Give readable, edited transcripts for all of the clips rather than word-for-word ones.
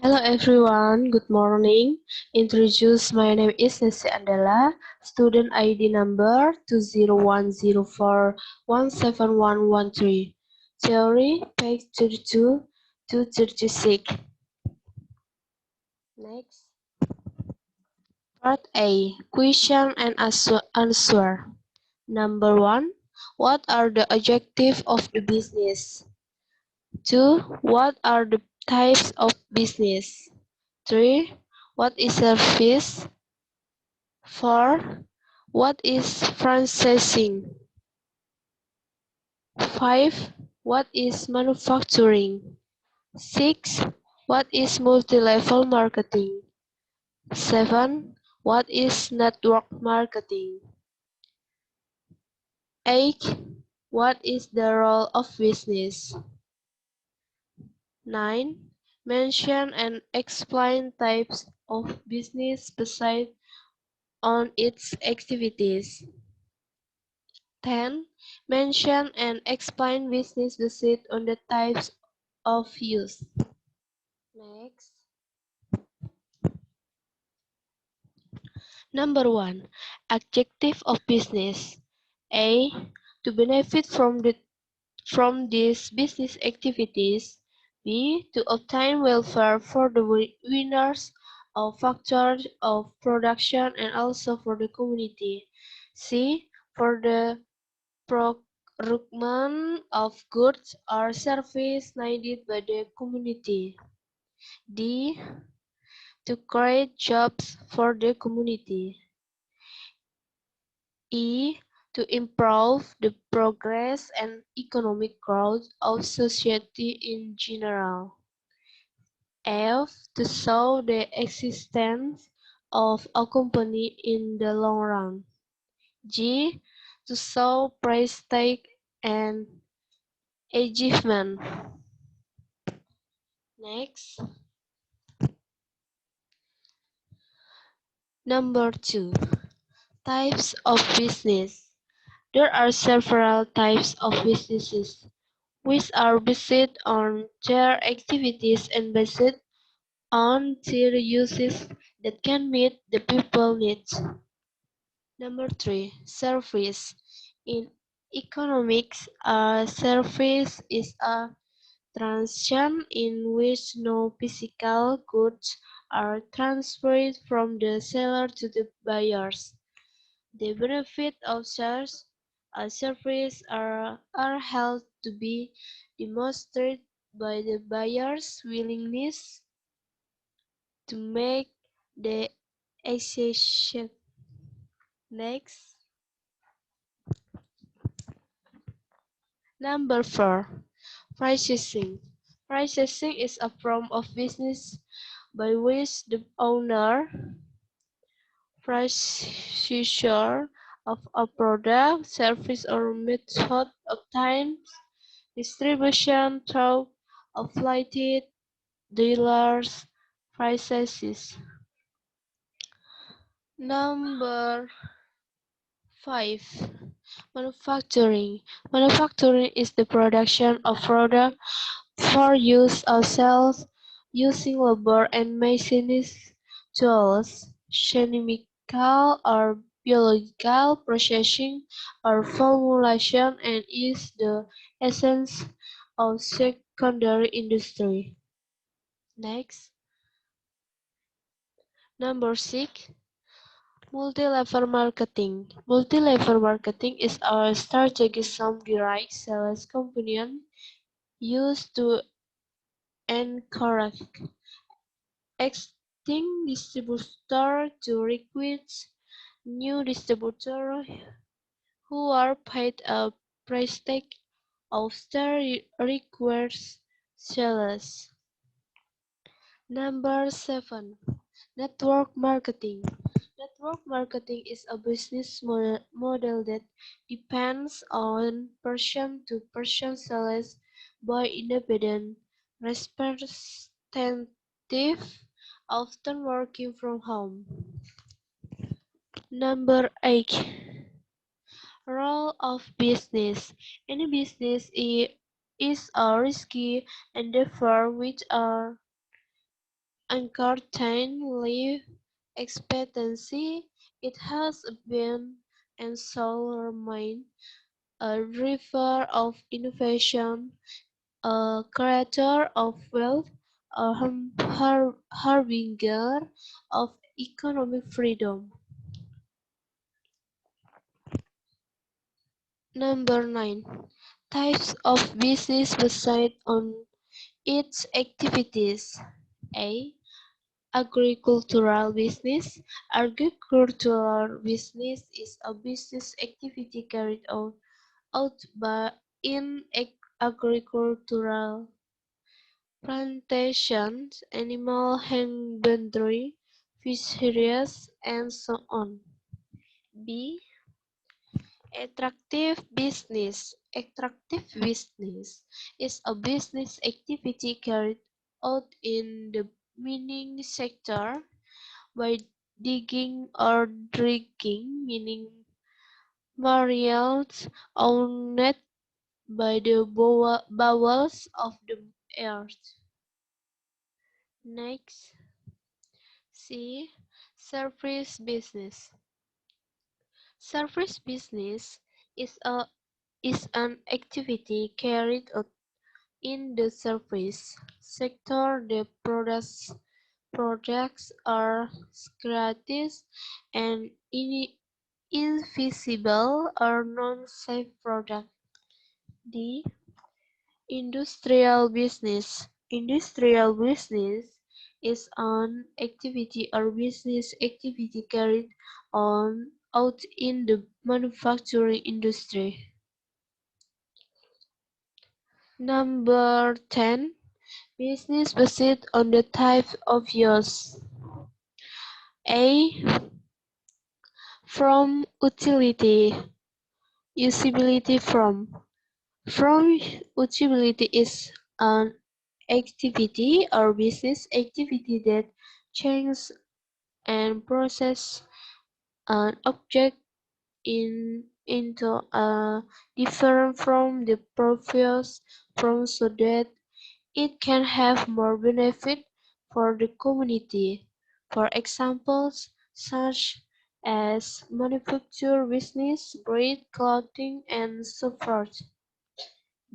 Hello everyone, good morning. Introduce, my name is Nesy Andela, student ID number 20104171113. Theory, page 32 to 36. Next. Part A, question and answer. Number 1, what are the objectives of the business? 2, what are the types of business? 3, what is service? 4. What is franchising? 5. What is manufacturing? 6. What is multi-level marketing? 7. What is network marketing? 8. What is the role of business? 9. Mention and explain types of business based on its activities. 10. Mention and explain business based on the types of use. Next. Number 1. Objective of business. A. To benefit from these business activities. B. To obtain welfare for the winners of factors of production and also for the community. C. For the procurement of goods or services needed by the community. D. To create jobs for the community. E. To improve the progress and economic growth of society in general. F. To show the existence of a company in the long run. G. To show prestige and achievement. Next. Number 2. Types of business. There are several types of businesses, which are based on their activities and based on their uses that can meet the people needs. Number 3. Service. In economics, a service is a transaction in which no physical goods are transferred from the seller to the buyers. The benefits of such a service are held to be demonstrated by the buyer's willingness to make the exchange. Next. Number 4. Franchising. Franchising is a form of business by which the owner, franchisor of a product, service, or method obtains distribution through affiliated dealers, franchises. Number 5. Manufacturing. Manufacturing is the production of product for use or sales using labor and machinery tools, chemical or biological processing or formulation, and is the essence of secondary industry. Next. Number 6. Multi-level marketing. Multi-level marketing is a strategic some direct sales component used to encourage existing distributors to recruit new distributors who are paid a price tag of their required sellers. Number 7. Network marketing. Network marketing is a business model that depends on person-to-person sales by independent representatives, often working from home. Number 8. Role of business. Any business is a risky endeavor which are uncertain life expectancy. It has been and shall remain a driver of innovation, a creator of wealth, a harbinger of economic freedom. Number 9. Types of business based on its activities. A. Agricultural business. Agricultural business is a business activity carried out by in agricultural plantations, animal husbandry, fisheries, and so on. B. Attractive business is a business activity carried out in the mining sector by digging or dredging, meaning materials owned by the bowels of the earth. Next, C. Service business. Service business is a is an activity carried out in the service sector. The products are gratis and invisible or non-safe product. D. Industrial business. Industrial business is an activity or business activity carried on out in the manufacturing industry. Number 10. Business based on the type of use. A. From utility. Usability from. From utility is an activity or business activity that changes and process an object into a different from the previous from so that it can have more benefit for the community. For examples such as manufacture business, breed clothing, and so forth.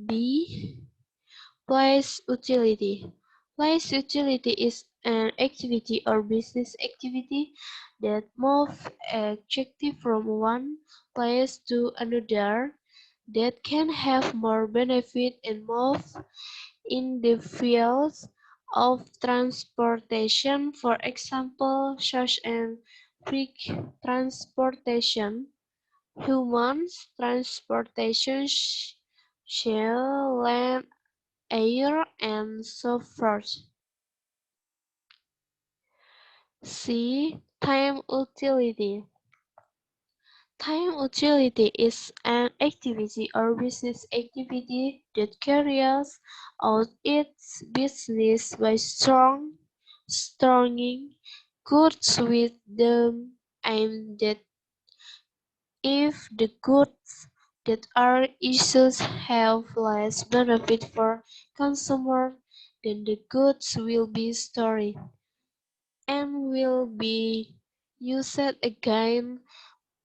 B. Place utility. Place utility is an activity or business activity that moves objective from one place to another that can have more benefit and move in the fields of transportation, for example, such as quick transportation, humans transportation, shell, land, air, and so forth. C. Time utility. Time utility is an activity or business activity that carries out its business by storing goods with them, and that if the goods that are issued have less benefit for consumer, then the goods will be stored and will be used again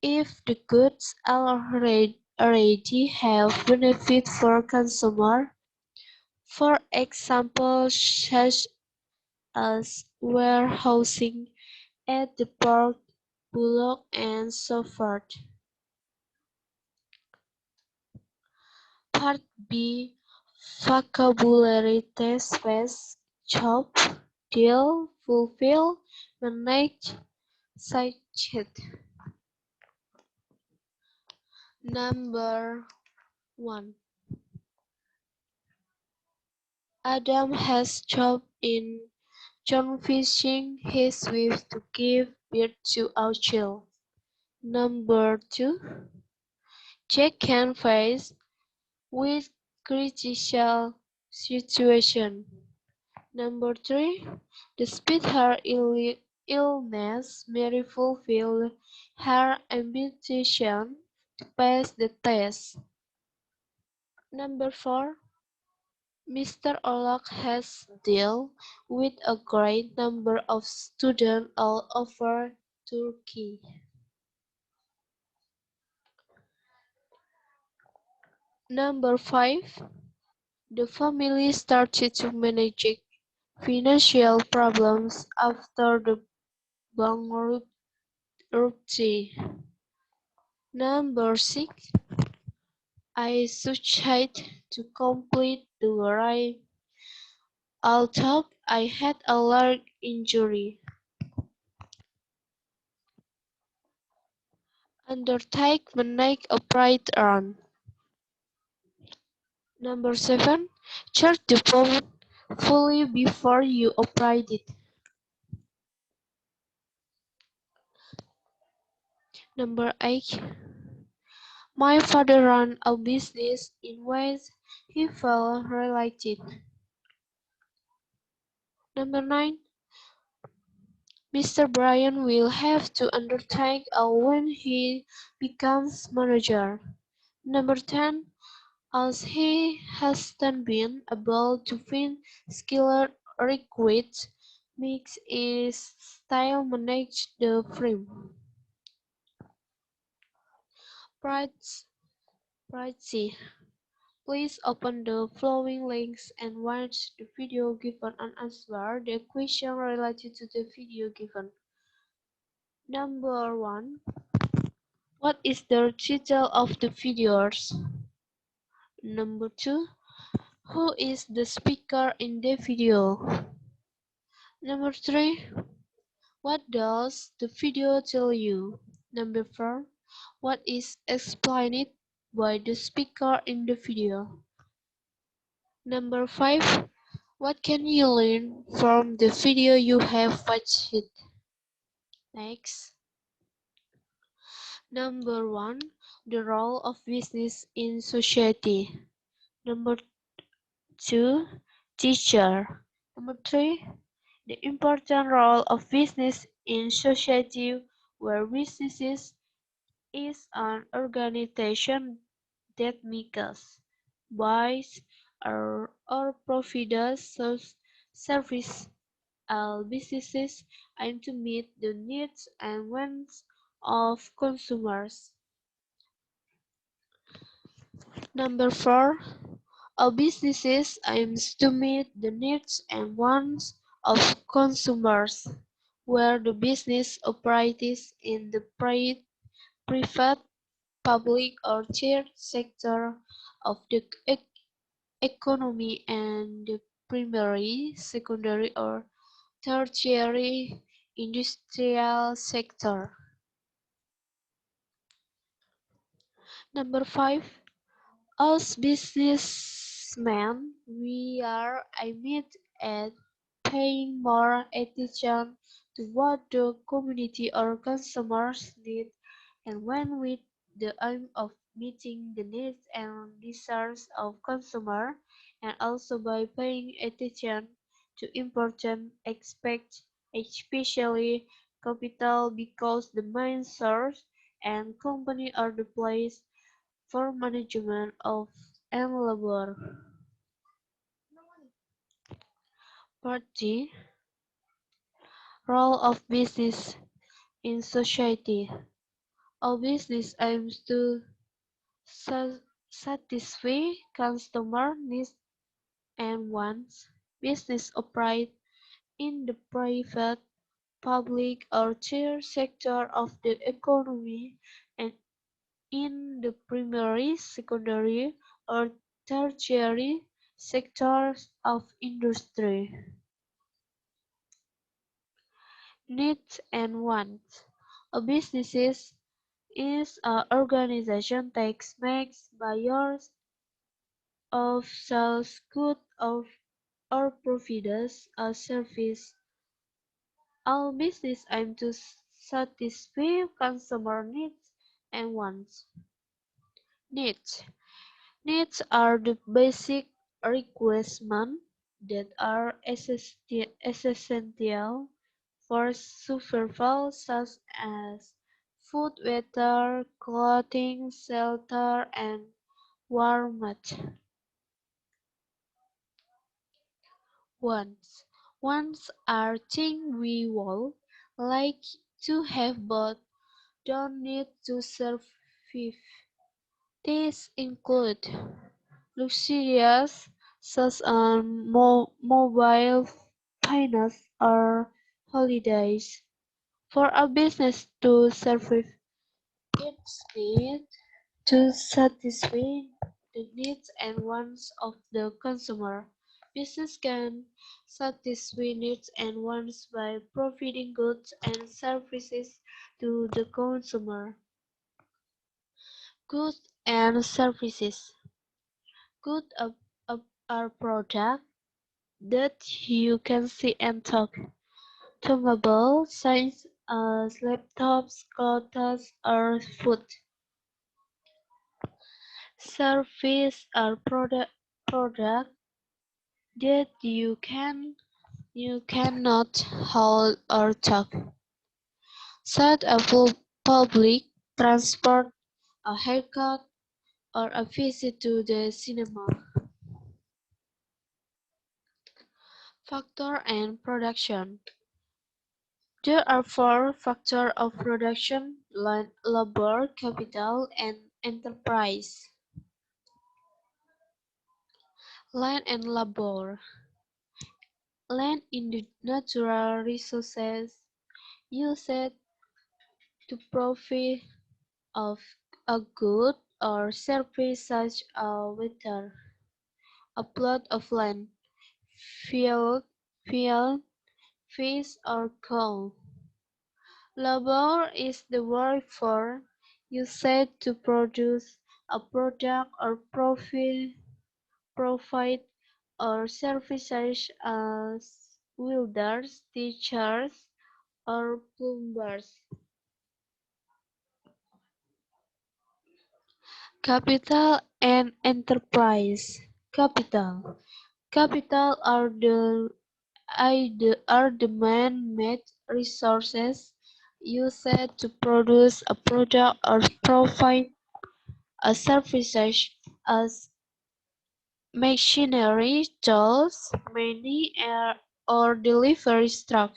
if the goods already have benefit for consumer, for example such as warehousing at the port, bullock, and so forth. Part B. Vocabulary test: face, chop, deal, fulfill, manage, succeed. Number 1. Adam has job in John fishing his wife to give birth to our child. Number 2. Jack can face with critical situation. Number 3. Despite her illness, Mary fulfilled her ambition to pass the test. Number 4. Mr. Olak has dealt with a great number of students all over Turkey. Number 5. The family started to manage financial problems after the bankruptcy. Number 6. I succeeded to complete the ride, although I had a leg injury. Undertake make a bright run. Number 7. Charge the phone fully before you operate it. Number 8. My father ran a business in ways he felt related. Number 9. Mr. Brian will have to undertake when he becomes manager. Number 10. As he hasn't been able to find skilled recruits, Mix is still manage the firm. Privacy. Please open the following links and watch the video given and answer the question related to the video given. Number 1. What is the title of the videos? Number 2. Who is the speaker in the video? Number 3. What does the video tell you? Number 4. What is explained by the speaker in the video? Number 5. What can you learn from the video you have watched? Next. Number 1. The role of business in society. Number 2. Teacher. Number 3. The important role of business in society, where businesses is an organization that makes, buys, or provides service. All businesses aim to meet the needs and wants of consumers. Number 4. All businesses aims to meet the needs and wants of consumers, where the business operates in the private, public, or third sector of the economy and the primary, secondary, or tertiary industrial sector. Number 5. As businessmen, we are aimed at paying more attention to what the community or consumers need and when with the aim of meeting the needs and desires of consumer, and also by paying attention to important aspects, especially capital, because the main source and company are the place for management of and labor. Part G. Role of business in society. All business aims to satisfy customer needs and wants. Business operate in the private, public, or third sector of the economy and in the primary, secondary, or tertiary sectors of industry. Needs and wants. A business is an organization that makes buyers of sells goods or provides a service. All business aim to satisfy consumer needs and wants. Needs. Needs are the basic requirements that are essential for survival, such as food, water, clothing, shelter, and warmth. Wants are things we would like to have but don't need to survive. These include luxurious such as mobile finance or holidays. For a business to survive, it needs to satisfy the needs and wants of the consumer. Business can satisfy needs and wants by providing goods and services to the consumer. Goods and services. Goods are products that you can see and talk. Consumable such as laptops, clothes, or food. Service are product that you cannot hold or talk, such as public transport, a haircut, or a visit to the cinema. Factor and production. There are four factors of production: land, labor, capital, and enterprise. Land and labor. Land in the natural resources used to profit of a good or service such as water, a plot of land, field, field, fish or coal. Labor is the workforce used to produce a product or profit or service such as welders, teachers, or plumbers. Capital and enterprise. Capital. Capital are the man-made resources used to produce a product or provide a service such as machinery, tools, money, or delivery truck.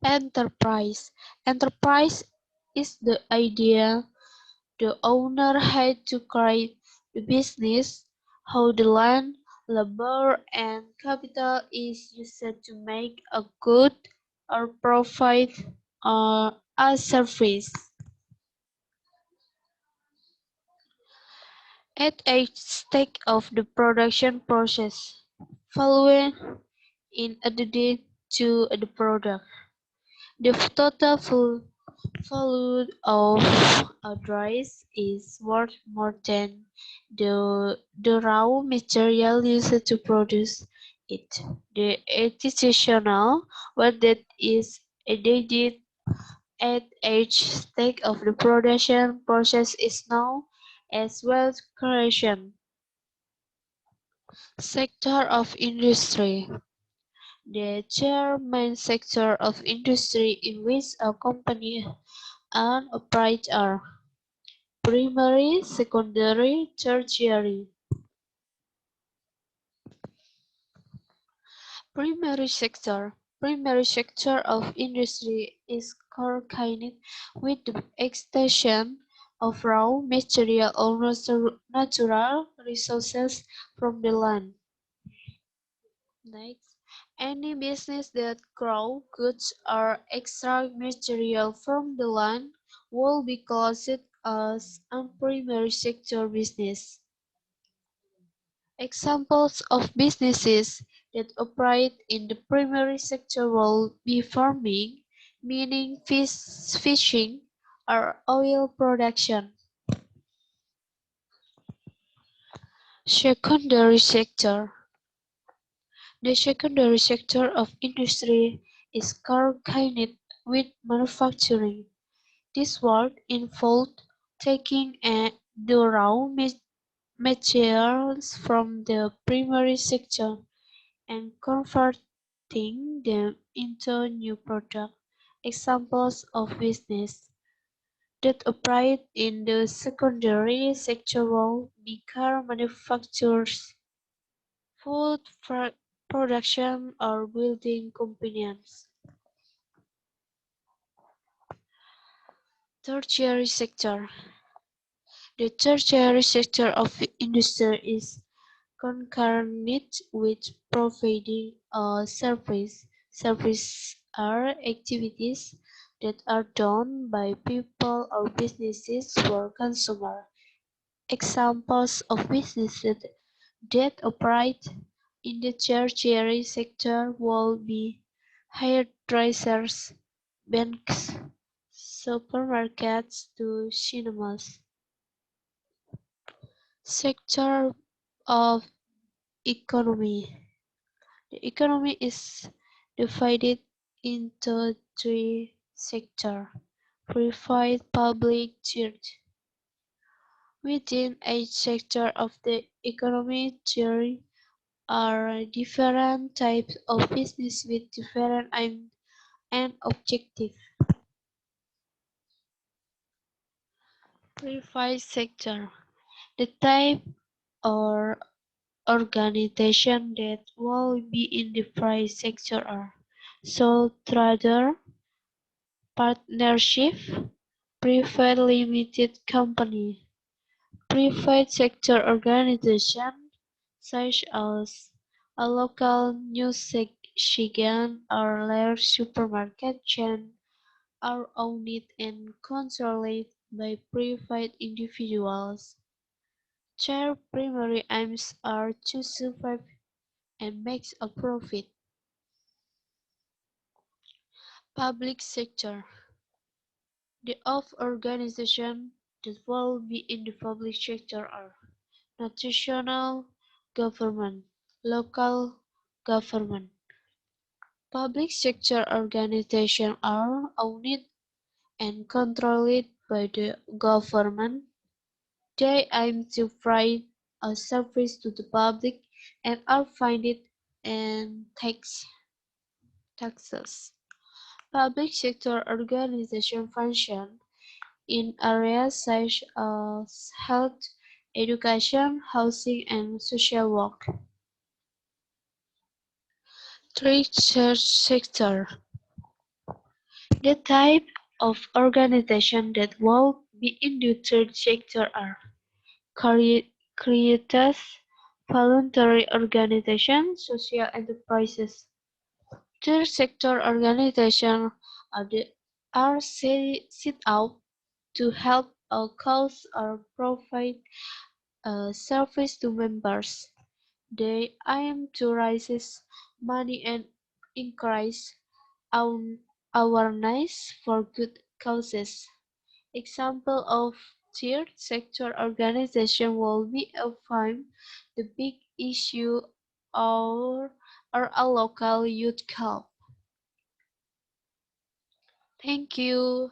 Enterprise. Enterprise is the idea the owner had to create the business, how the land, labor, and capital is used to make a good or provide a service. At each stage of the production process, following in addition to the product, the total value of a rice is worth more than the raw material used to produce it. The additional work that is added at each stage of the production process is known as wealth creation. Sector of industry. The third main sector of industry in which a company and operates are primary, secondary, tertiary. Primary sector. Primary sector of industry is coordinated with the extraction of raw material or natural resources from the land. Next, any business that grow goods or extract material from the land will be classed as a primary sector business. Examples of businesses that operate in the primary sector will be farming, meaning fishing, or oil production. Secondary sector. The secondary sector of industry is coordinated with manufacturing. This work involved taking the raw materials from the primary sector and converting them into new products. Examples of business that operate in the secondary sector will be car manufacturers, food production or building companies. Tertiary sector. The tertiary sector of industry is concerned with providing a service. Services are activities that are done by people or businesses for consumers. Examples of businesses that operate in the tertiary sector will be hairdressers, banks, supermarkets to cinemas. Sector of economy. The economy is divided into three sectors: private, public, church. Within each sector of the economy there are different types of business with different aims and objectives. Private sector. The type or organization that will be in the private sector are sole trader, partnership, private limited company. Private sector organizations such as a local newsagent or large supermarket chain are owned and controlled by private individuals. Their primary aims are to survive and make a profit. Public sector. The of organizations that will be in the public sector are national government, local government. Public sector organizations are owned and controlled by the government. They aim to provide a service to the public and are funded in taxes. Public sector organizations function in areas such as health, education, housing, and social work. Research sector. The type of organization that will be in the third sector are creators, voluntary organizations, social enterprises. Third sector organizations are set out to help a cause or provide a service to members. They aim to raise money and increase awareness for good causes. Example of third sector organization will be a fund, the big issue, or, or a local youth club. Thank you.